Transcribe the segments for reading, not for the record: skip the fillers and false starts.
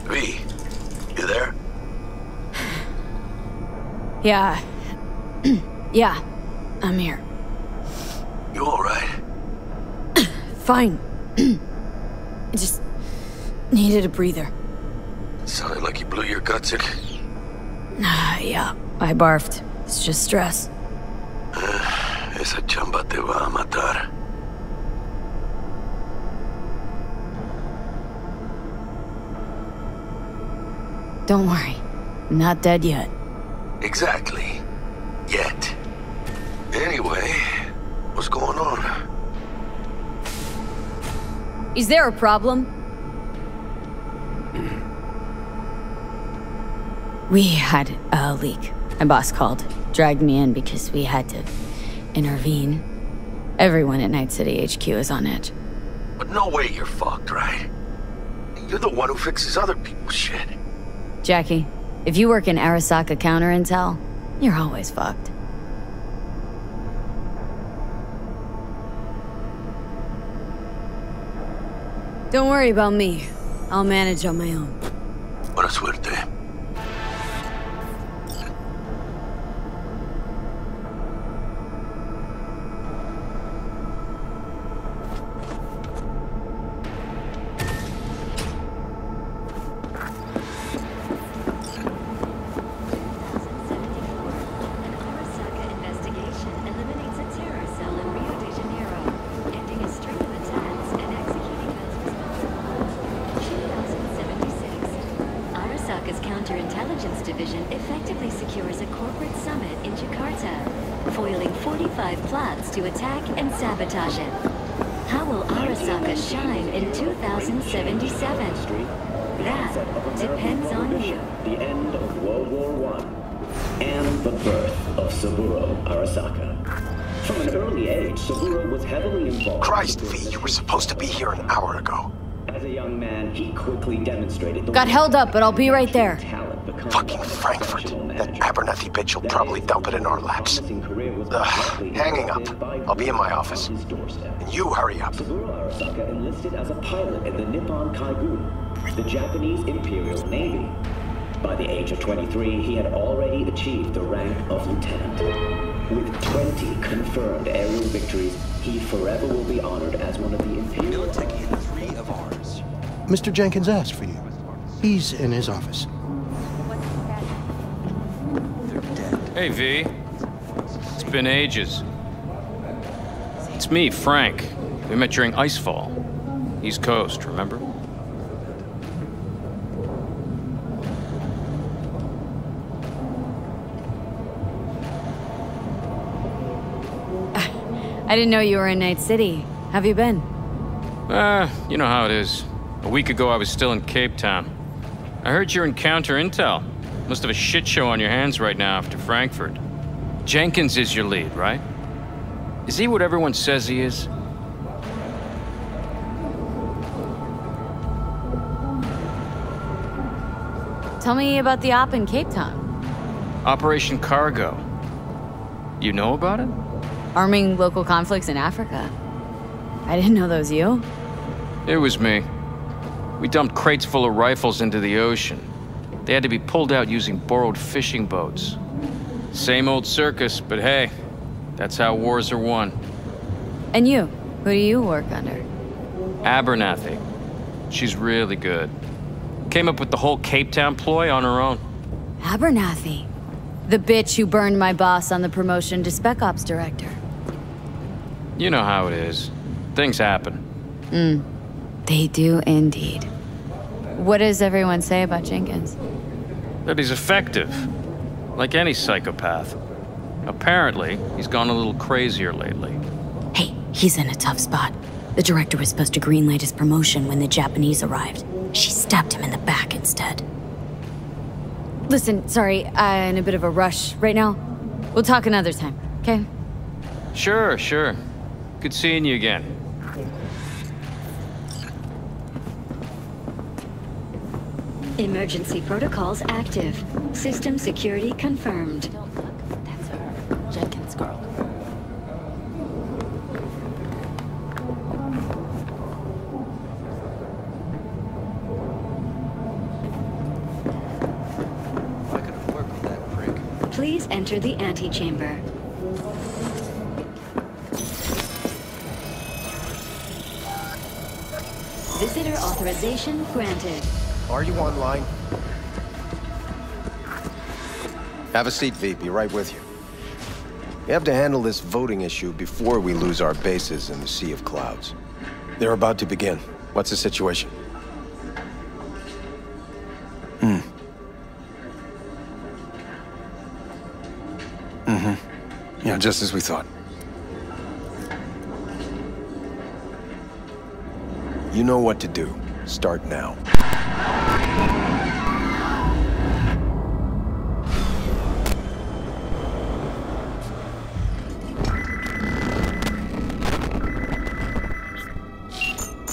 V, you there? Yeah. Yeah, I'm here. You alright? Fine. I just needed a breather. Sounded like you blew your guts again. Yeah, I barfed. It's just stress. Esa chamba te va a matar. Don't worry. I'm not dead yet. Exactly. Yet. Anyway, what's going on? Is there a problem? We had a leak. My boss called. Dragged me in because we had to intervene. Everyone at Night City HQ is on edge. But no way you're fucked, right? You're the one who fixes other people's shit. Jackie, if you work in Arasaka counter intel, you're always fucked. Don't worry about me. I'll manage on my own. Buena suerte. Counterintelligence Division effectively secures a corporate summit in Jakarta, foiling 45 plots to attack and sabotage it. How will Arasaka shine in 2077? That depends on you. The end of World War I and the birth of Saburo Arasaka. From an early age, Saburo was heavily involved. Christ, V, you were supposed to be here an hour ago. As a young man, he quickly demonstrated the Got held up, but I'll be right there. Fucking Frankfurt. That Abernathy bitch will probably dump it in our laps. Hanging up. I'll be in my office. And you hurry up. Saburo Arasaka enlisted as a pilot in the Nippon Kaigun, the Japanese Imperial Navy. By the age of 23, he had already achieved the rank of lieutenant. With 20 confirmed aerial victories, he forever will be honored as one of the Imperial... of ours. Mr. Jenkins asked for you. He's in his office. Hey, V. It's been ages. It's me, Frank. We met during Icefall. East Coast, remember? I didn't know you were in Night City. Have you been? You know how it is. A week ago, I was still in Cape Town. I heard you're in counter intel. Must have a shit show on your hands right now after Frankfurt. Jenkins is your lead, right? Is he what everyone says he is? Tell me about the op in Cape Town. Operation Cargo. You know about it? Arming local conflicts in Africa. I didn't know that was you. It was me. We dumped crates full of rifles into the ocean. They had to be pulled out using borrowed fishing boats. Same old circus, but hey, that's how wars are won. And you? Who do you work under? Abernathy. She's really good. Came up with the whole Cape Town ploy on her own. Abernathy? The bitch who burned my boss on the promotion to Spec Ops Director. You know how it is. Things happen. They do indeed. What does everyone say about Jenkins? That he's effective. Like any psychopath. Apparently, he's gone a little crazier lately. Hey, he's in a tough spot. The director was supposed to greenlight his promotion when the Japanese arrived. She stabbed him in the back instead. Listen, sorry, I'm in a bit of a rush right now. We'll talk another time, okay? Sure, sure. Good seeing you again. Emergency protocols active. System security confirmed. Don't look. That's her. Jenkins girl. I could work with that prick. Please enter the antechamber. Visitor authorization granted. Are you online? Have a seat, V. Be right with you. We have to handle this voting issue before we lose our bases in the sea of clouds. They're about to begin. What's the situation? Yeah, just as we thought. You know what to do. Start now.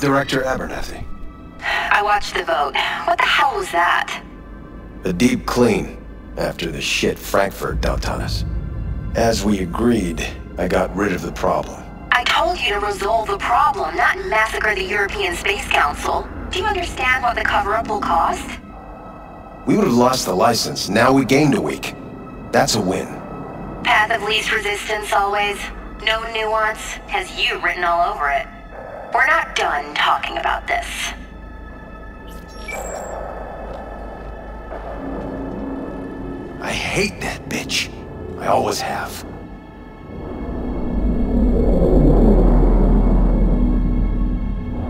Director Abernathy. I watched the vote. What the hell was that? A deep clean after the shit Frankfurt dumped on us. As we agreed, I got rid of the problem. I told you to resolve the problem, not massacre the European Space Council. Do you understand what the cover-up will cost? We would have lost the license. Now we gained a week. That's a win. Path of least resistance always. No nuance. Has you written all over it. We're not done talking about this. I hate that bitch. I always have.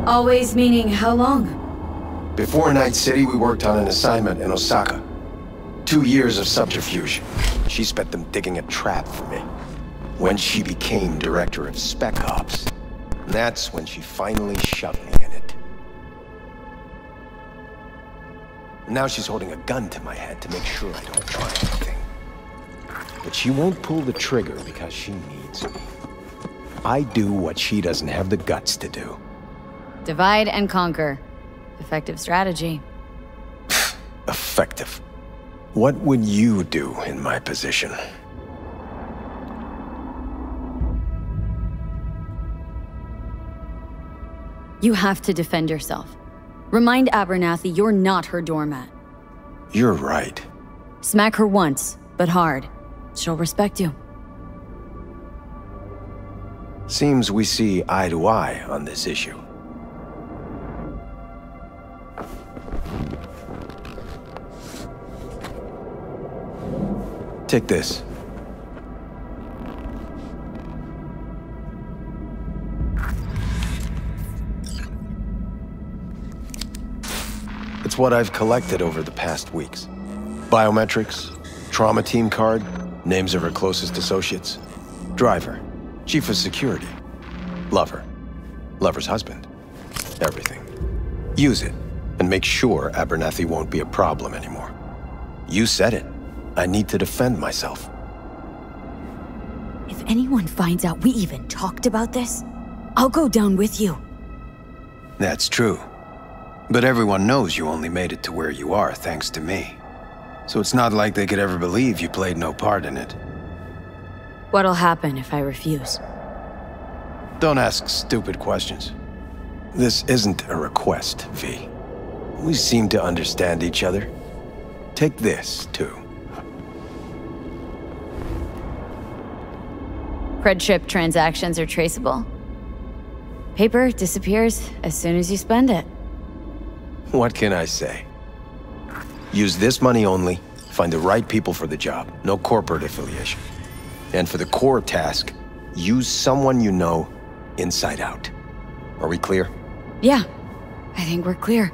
Always meaning how long? Before Night City, we worked on an assignment in Osaka. 2 years of subterfuge. She spent them digging a trap for me. When she became director of Spec Ops, that's when she finally shoved me in it. Now she's holding a gun to my head to make sure I don't try anything. But she won't pull the trigger because she needs me. I do what she doesn't have the guts to do. Divide and conquer. Effective strategy. Effective. What would you do in my position? You have to defend yourself. Remind Abernathy you're not her doormat. You're right. Smack her once, but hard. She'll respect you. Seems we see eye to eye on this issue. Take this. It's what I've collected over the past weeks. Biometrics, trauma team card, names of her closest associates, driver, chief of security, lover, lover's husband, everything. Use it, and make sure Abernathy won't be a problem anymore. You said it. I need to defend myself. If anyone finds out we even talked about this, I'll go down with you. That's true. But everyone knows you only made it to where you are thanks to me. So it's not like they could ever believe you played no part in it. What'll happen if I refuse? Don't ask stupid questions. This isn't a request, V. We seem to understand each other. Take this, too. Credship transactions are traceable. Paper disappears as soon as you spend it. What can I say? Use this money only, find the right people for the job, no corporate affiliation. And for the core task, use someone you know inside out. Are we clear? Yeah, I think we're clear.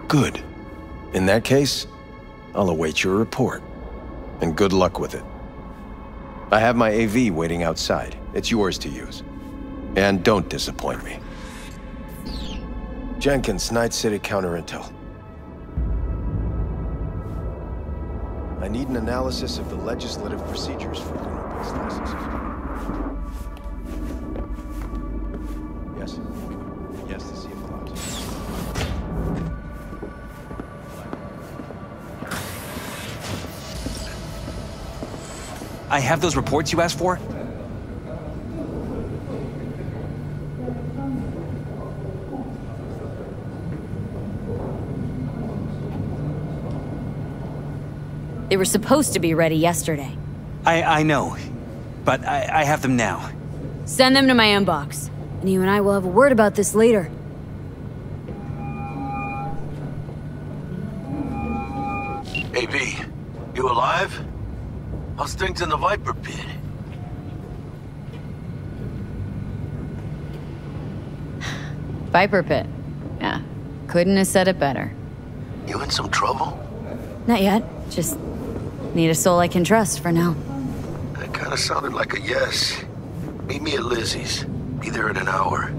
Good. In that case, I'll await your report. And good luck with it. I have my AV waiting outside. It's yours to use. And don't disappoint me. Jenkins, Night City Counter-Intel. I need an analysis of the legislative procedures for lunar-based licenses. Yes. Yes, the Sea of Clouds. I have those reports you asked for. They were supposed to be ready yesterday. I know, but I have them now. Send them to my inbox, and you and I will have a word about this later. Hey, V, you alive? How's things in the Viper pit? Viper pit. Yeah, couldn't have said it better. You in some trouble? Not yet, just need a soul I can trust for now. That kinda sounded like a yes. Meet me at Lizzie's. Be there in an hour.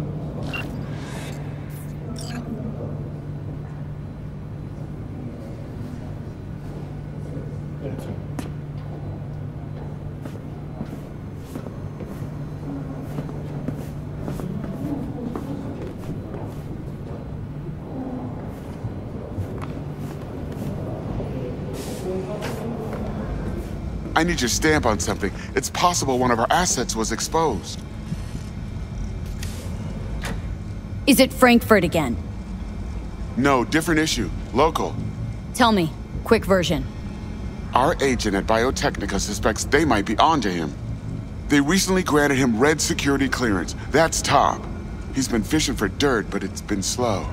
I need your stamp on something. It's possible one of our assets was exposed. Is it Frankfurt again? No, different issue. Local. Tell me. Quick version. Our agent at Biotechnica suspects they might be onto him. They recently granted him red security clearance. That's top. He's been fishing for dirt, but it's been slow.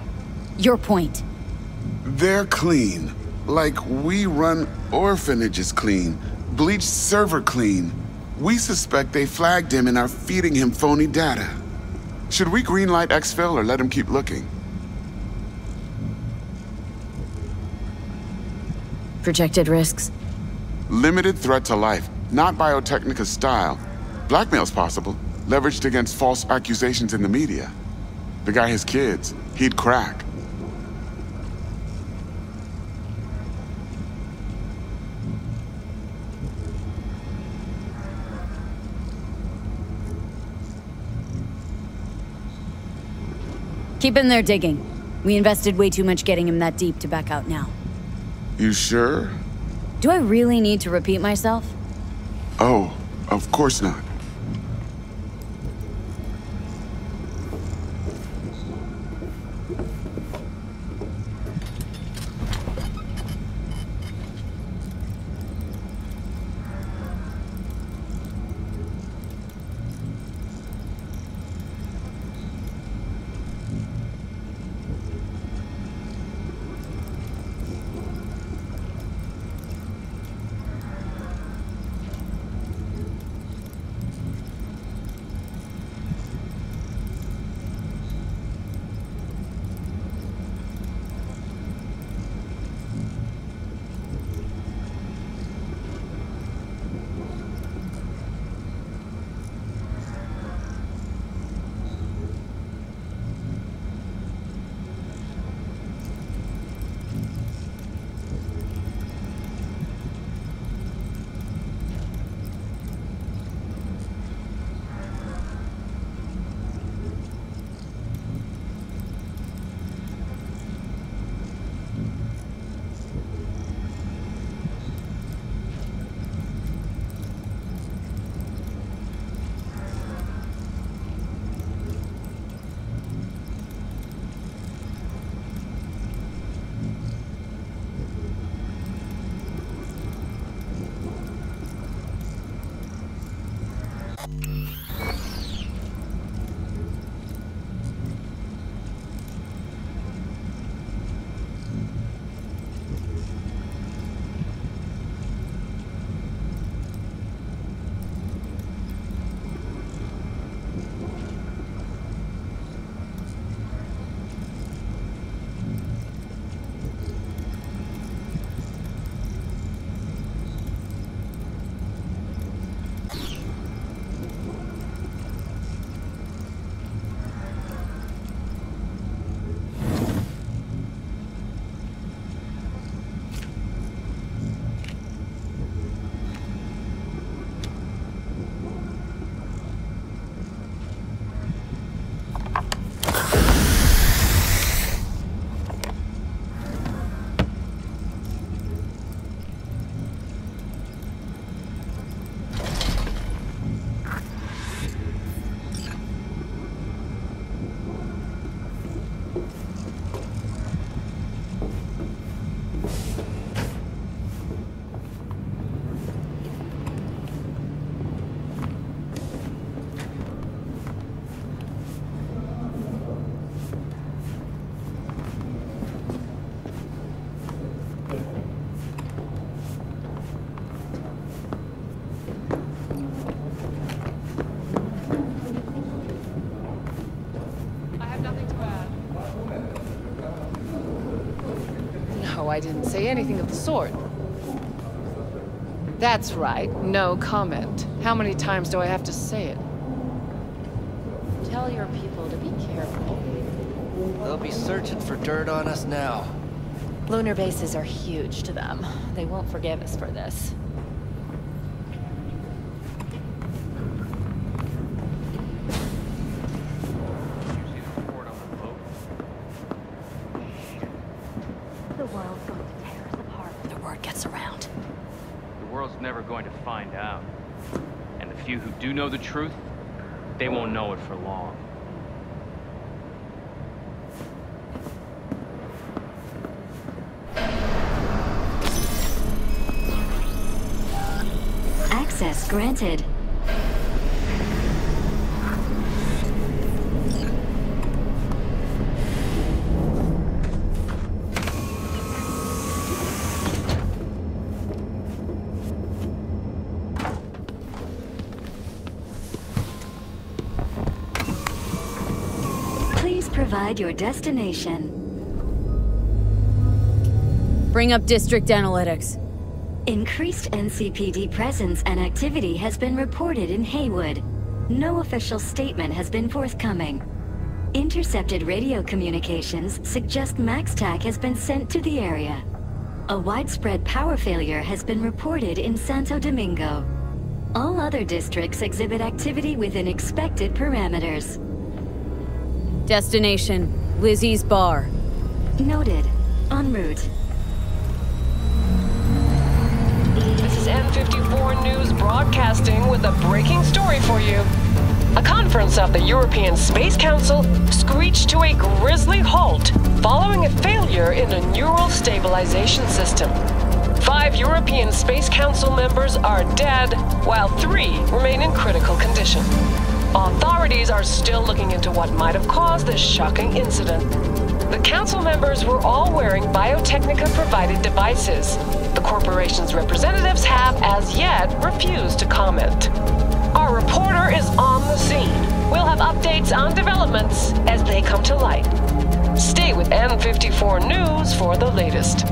Your point. They're clean. Like we run orphanages clean. Bleached server clean. We suspect they flagged him and are feeding him phony data. Should we greenlight exfil or let him keep looking? Projected risks? Limited threat to life, not Biotechnica's style. Blackmail's possible, leveraged against false accusations in the media. The guy has kids. He'd crack. Keep him there digging. We invested way too much getting him that deep to back out now. You sure? Do I really need to repeat myself? Oh, of course not. I didn't say anything of the sort. That's right, no comment. How many times do I have to say it? Tell your people to be careful. They'll be searching for dirt on us now. Lunar bases are huge to them. They won't forgive us for this. The world's going to tear us apart when the word gets around. The world's never going to find out. And the few who do know the truth, they won't know it for long. Access granted. Please provide your destination. Bring up district analytics. Increased NCPD presence and activity has been reported in Haywood. No official statement has been forthcoming. Intercepted radio communications suggest MaxTac has been sent to the area. A widespread power failure has been reported in Santo Domingo. All other districts exhibit activity within expected parameters. Destination, Lizzie's bar. Noted. En route. This is N54 News broadcasting with a breaking story for you. A conference of the European Space Council screeched to a grisly halt following a failure in a neural stabilization system. 5 European Space Council members are dead, while 3 remain in critical condition. Authorities are still looking into what might have caused this shocking incident. The council members were all wearing Biotechnica-provided devices. The corporation's representatives have, as yet, refused to comment. Our reporter is on the scene. We'll have updates on developments as they come to light. Stay with N54 News for the latest.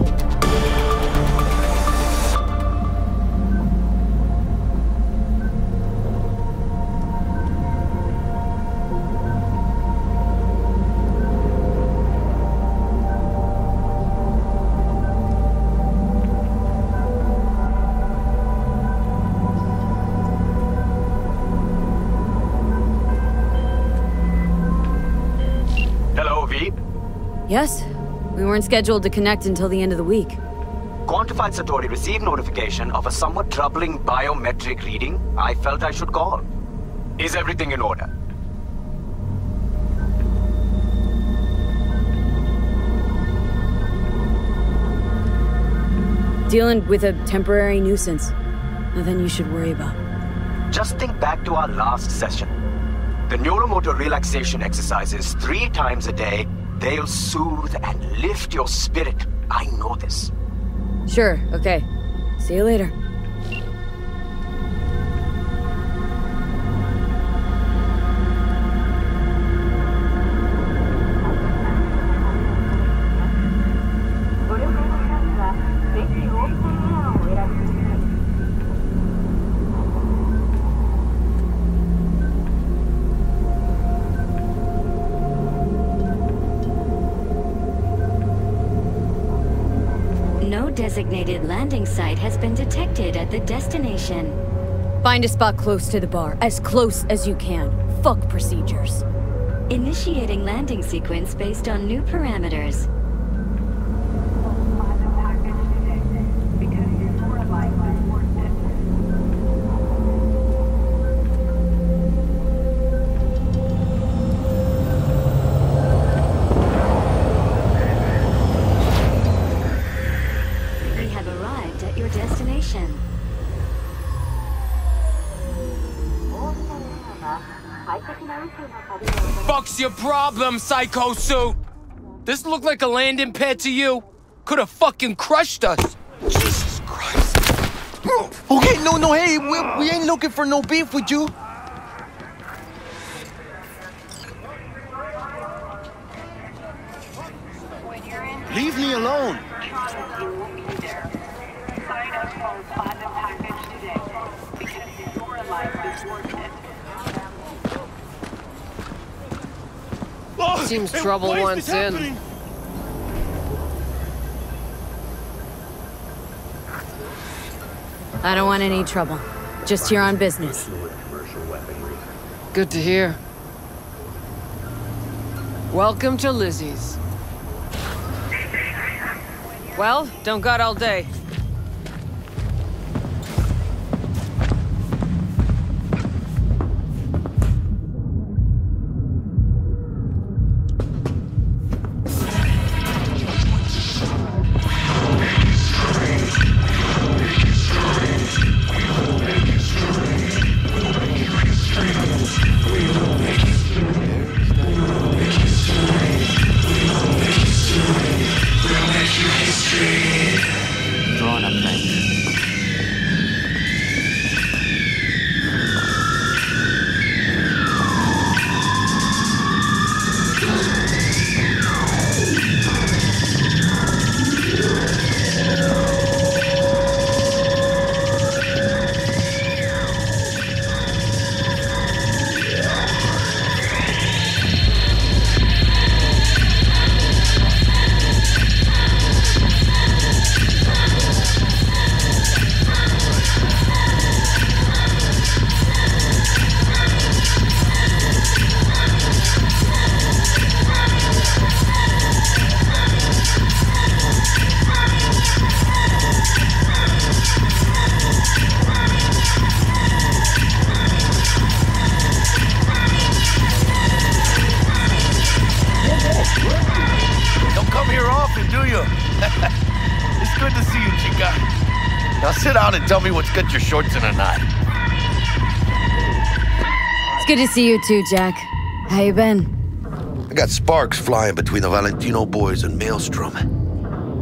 Yes? We weren't scheduled to connect until the end of the week. Quantified Satori received notification of a somewhat troubling biometric reading. I felt I should call. Is everything in order? Dealing with a temporary nuisance. Nothing you should worry about. Just think back to our last session. The neuromotor relaxation exercises 3 times a day. They'll soothe and lift your spirit. I know this. Sure, okay. See you later. Designated landing site has been detected at the destination. Find a spot close to the bar, as close as you can. Fuck procedures. Initiating landing sequence based on new parameters. Fuck's your problem, Psycho Suit? This look like a landing pad to you? Could have fucking crushed us. Jesus Christ. Okay, no, hey, we ain't looking for no beef with you. Leave me alone. Seems trouble once in. I don't want any trouble. Just here on business. Good to hear. Welcome to Lizzie's. Well, don't got all day. And tell me what's got your shorts in a knot. It's good to see you too, Jack. How you been? I got sparks flying between the Valentino boys and Maelstrom.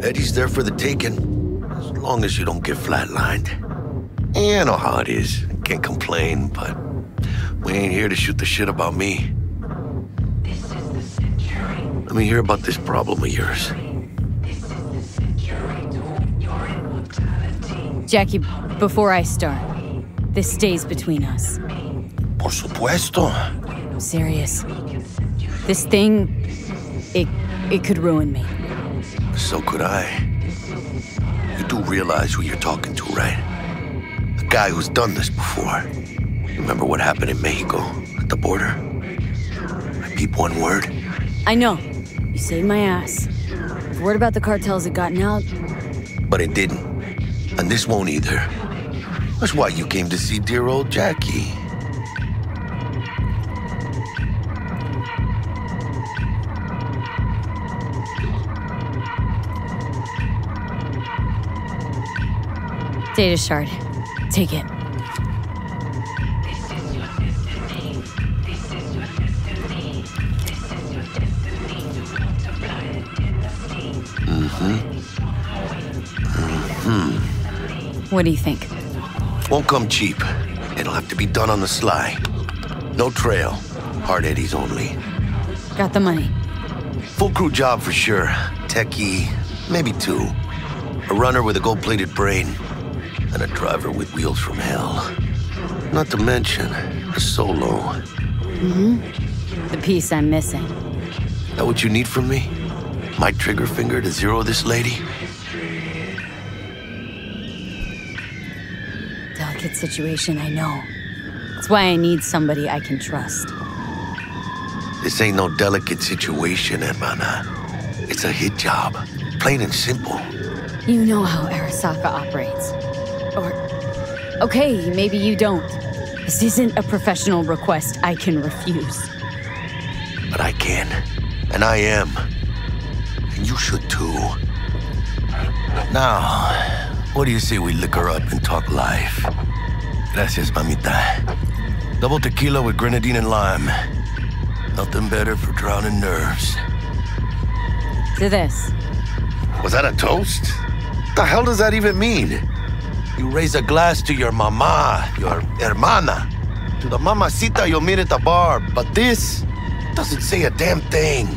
Eddie's there for the taking, as long as you don't get flatlined. Yeah, I know how it is. I can't complain, but we ain't here to shoot the shit about me. This is the century. Let me hear about this problem of yours. This is the century to your immortality. Jackie, before I start, this stays between us. Por supuesto. I'm serious. This thing, it could ruin me. So could I. You do realize who you're talking to, right? The guy who's done this before. Remember what happened in Mexico, at the border? I peep one word. I know. You saved my ass. If word about the cartels had gotten out... But it didn't. And this won't either. That's why you came to see dear old Jackie. Data shard. Take it. This is your destiny. This is your destiny. This is your destiny to multiply the dynasty. What do you think? Won't come cheap. It'll have to be done on the sly. No trail. Hard eddies only. Got the money. Full crew job for sure. Techie, maybe two. A runner with a gold-plated brain. And a driver with wheels from hell. Not to mention, a solo. The piece I'm missing. That what you need from me? My trigger finger to zero this lady? Delicate situation, I know. That's why I need somebody I can trust. This ain't no delicate situation, hermana. It's a hit job. Plain and simple. You know how Arasaka operates. Or... okay, maybe you don't. This isn't a professional request I can refuse. But I can. And I am. And you should too. Now, what do you say we liquor up and talk life? Gracias, mamita. Double tequila with grenadine and lime. Nothing better for drowning nerves. To this. Was that a toast? What the hell does that even mean? You raise a glass to your mama, your hermana, to the mamacita you'll meet at the bar, but this doesn't say a damn thing.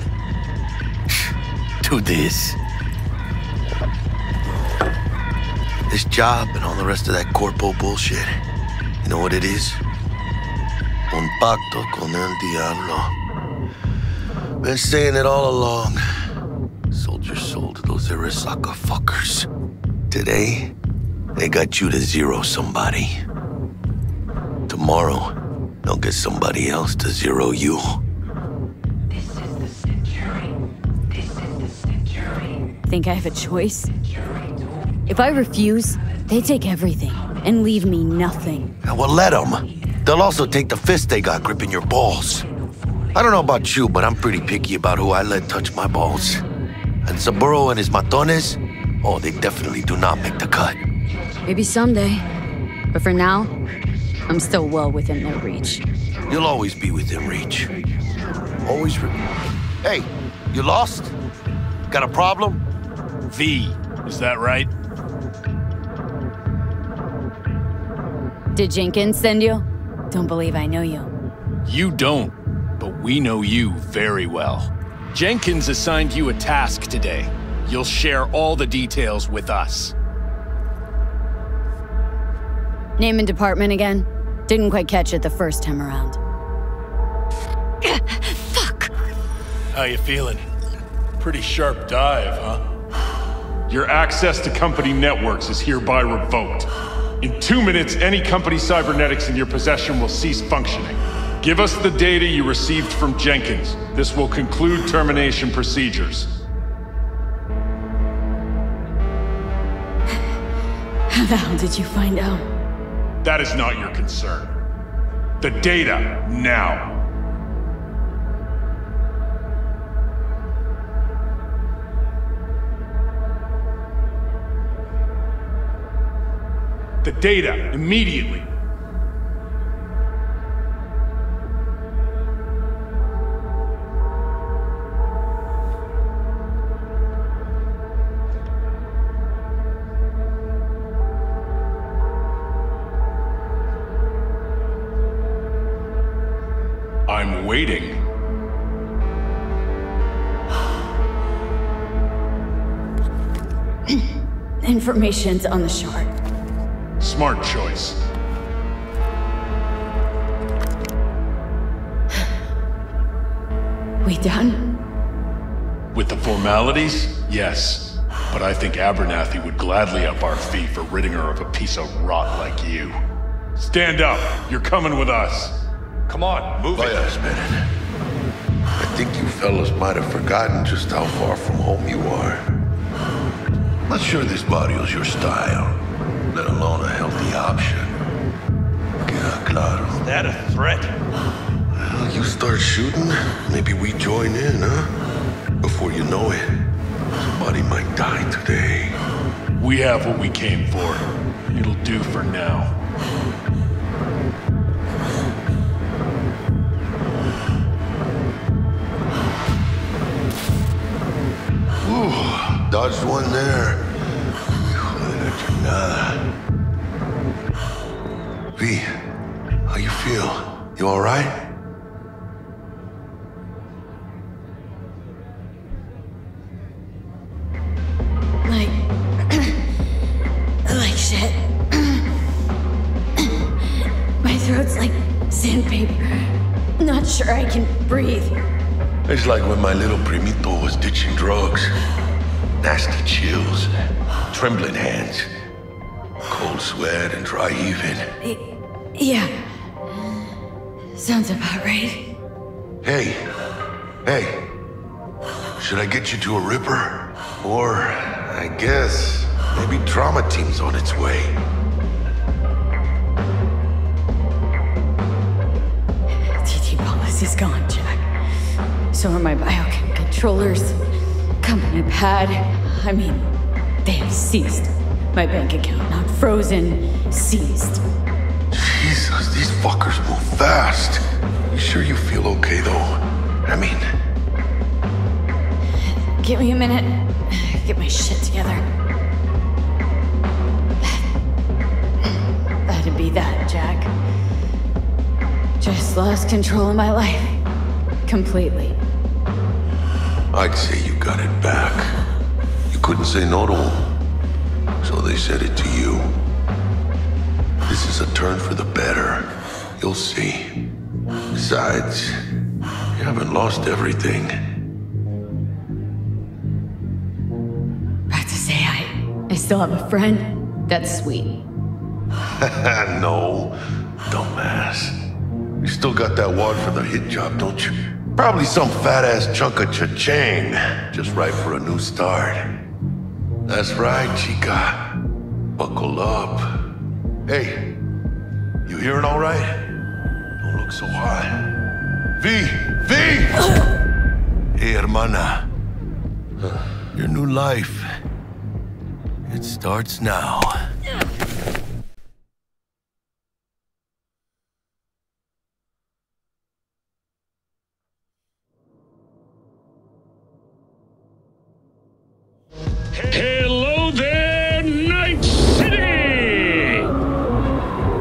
To this. This job and all the rest of that corpo bullshit. You know what it is? Un pacto con el diablo. Been saying it all along. Sold your soul to those Arasaka fuckers. Today, they got you to zero somebody. Tomorrow, they'll get somebody else to zero you. This is the century. This is the century. Think I have a choice? If I refuse, they take everything and leave me nothing. Well, let them. They'll also take the fist they got gripping your balls. I don't know about you, but I'm pretty picky about who I let touch my balls. And Saburo and his matones, oh, they definitely do not make the cut. Maybe someday. But for now, I'm still well within their reach. You'll always be within reach. Always Hey, you lost? Got a problem? V, is that right? Did Jenkins send you? Don't believe I know you. You don't, but we know you very well. Jenkins assigned you a task today. You'll share all the details with us. Name and department again? Didn't quite catch it the first time around. Fuck! How you feeling? Pretty sharp dive, huh? Your access to company networks is hereby revoked. In 2 minutes, any company cybernetics in your possession will cease functioning. Give us the data you received from Jenkins. This will conclude termination procedures. How the hell did you find out? That is not your concern. The data, now. The data, immediately. I'm waiting. Information's on the shard. Smart choice. We done? With the formalities, yes. But I think Abernathy would gladly up our fee for ridding her of a piece of rot like you. Stand up. You're coming with us. Come on, move Wait a minute. I think you fellas might have forgotten just how far from home you are. Not sure this barrio's your style, let alone a healthy option. Yeah, claro. Is that a threat? Well, you start shooting, maybe we join in, huh? Before you know it, somebody might die today. We have what we came for. It'll do for now. Ooh, dodged one there. V, how you feel? You all right? Like shit. My throat's like sandpaper. Not sure I can breathe. It's like when my little primito was ditching drugs. Nasty chills, trembling hands, cold sweat and dry heaving. Yeah. Sounds about right. Hey. Should I get you to a Ripper? Or, I guess, maybe trauma team's on its way. TT policy's gone, Jack. So are my biochem controllers, company pad. I mean, they have ceased. My bank account not frozen, seized. Jesus, these fuckers move fast. You sure you feel okay, though? I mean... Give me a minute. Get my shit together. That'd be that, Jack. Just lost control of my life. Completely. I'd say you got it back. You couldn't say no to them. So they said it to you. This is a turn for the better. You'll see. Besides, you haven't lost everything. still have a friend? That's sweet. No, dumbass. You still got that wad for the hit job, don't you? Probably some fat-ass chunk of cha-ching, just right for a new start. That's right, chica. Buckle up. Hey, you hearing all right? Don't look so hot. V! Hey, hermana. Your new life. It starts now. Hello there, Night City!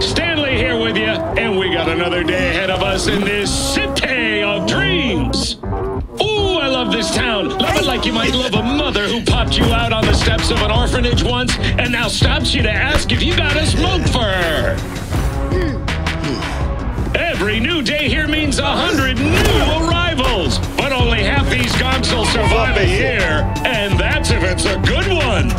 Stanley here with you, and we got another day ahead of us in this city of dreams. Ooh, I love this town. Love it like you might love a mother who popped you out on the steps of an orphanage once and now stops you to ask if you got a smoke for her. Every new day here means 100 new arrivals, but only half these gonks will survive a year, and that's if it's a good one.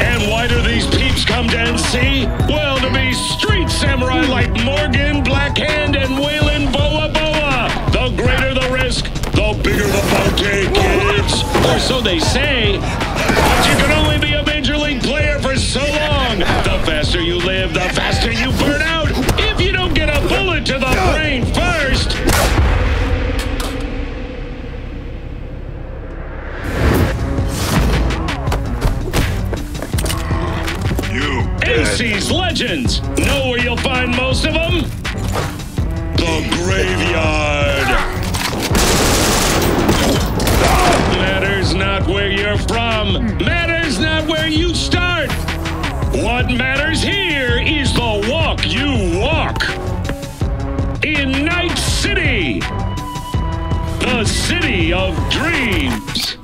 And why do these peeps come to NC? Well, to be street samurai like Morgan, Blackhand, and Waylon Boa Boa. The greater the risk, the bigger the bounty, kids. Or so they say. But you can only be a major league player for so long. The faster you live, the faster you burn out. If you don't get a bullet to the brain first. NC's legends. Know where you'll find most of them? The graveyard. Matters not where you're from. Matters not where you start. What matters here is the walk you walk. In Night City, the city of dreams.